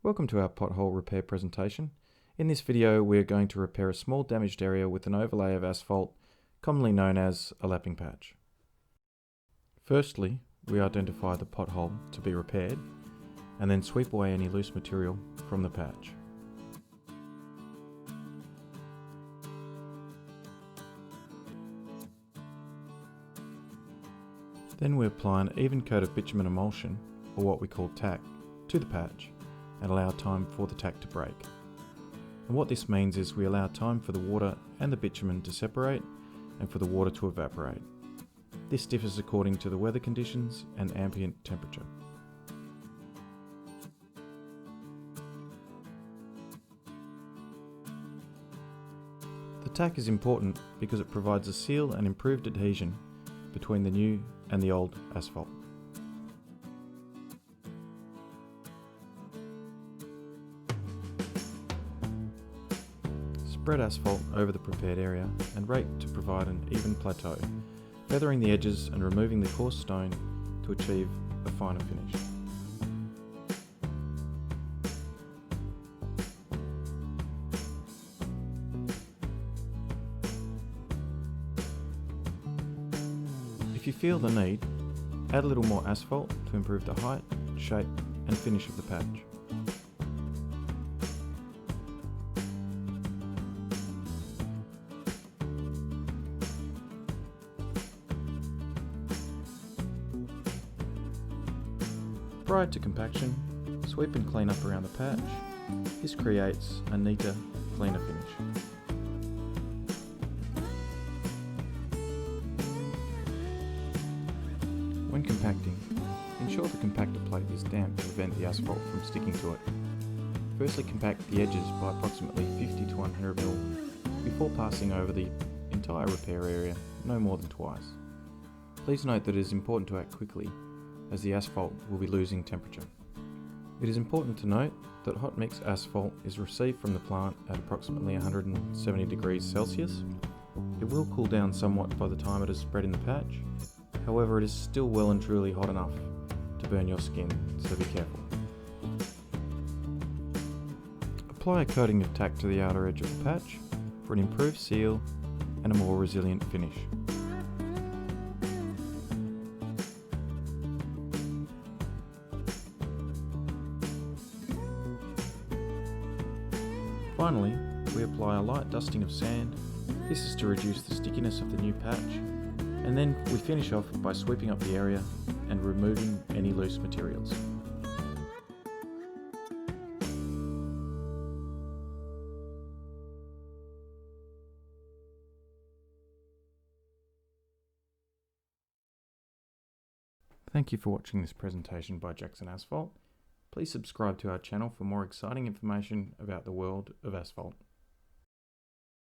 Welcome to our pothole repair presentation. In this video we are going to repair a small damaged area with an overlay of asphalt, commonly known as a lapping patch. Firstly, we identify the pothole to be repaired and then sweep away any loose material from the patch. Then we apply an even coat of bitumen emulsion, or what we call tack, to the patch and allow time for the tack to break. And what this means is we allow time for the water and the bitumen to separate and for the water to evaporate. This differs according to the weather conditions and ambient temperature. The tack is important because it provides a seal and improved adhesion between the new and the old asphalt. Spread asphalt over the prepared area and rake to provide an even plateau, feathering the edges and removing the coarse stone to achieve a finer finish. If you feel the need, add a little more asphalt to improve the height, shape and finish of the patch. Prior to compaction, sweep and clean up around the patch. This creates a neater, cleaner finish. When compacting, ensure the compactor plate is damp to prevent the asphalt from sticking to it. Firstly, compact the edges by approximately 50 to 100 mm before passing over the entire repair area no more than twice. Please note that it is important to act quickly, as the asphalt will be losing temperature. It is important to note that hot mix asphalt is received from the plant at approximately 170 degrees Celsius. It will cool down somewhat by the time it is spread in the patch. However, it is still well and truly hot enough to burn your skin, so be careful. Apply a coating of tack to the outer edge of the patch for an improved seal and a more resilient finish. Finally, we apply a light dusting of sand. This is to reduce the stickiness of the new patch, and then we finish off by sweeping up the area and removing any loose materials. Thank you for watching this presentation by Jackson Asphalt. Please subscribe to our channel for more exciting information about the world of asphalt.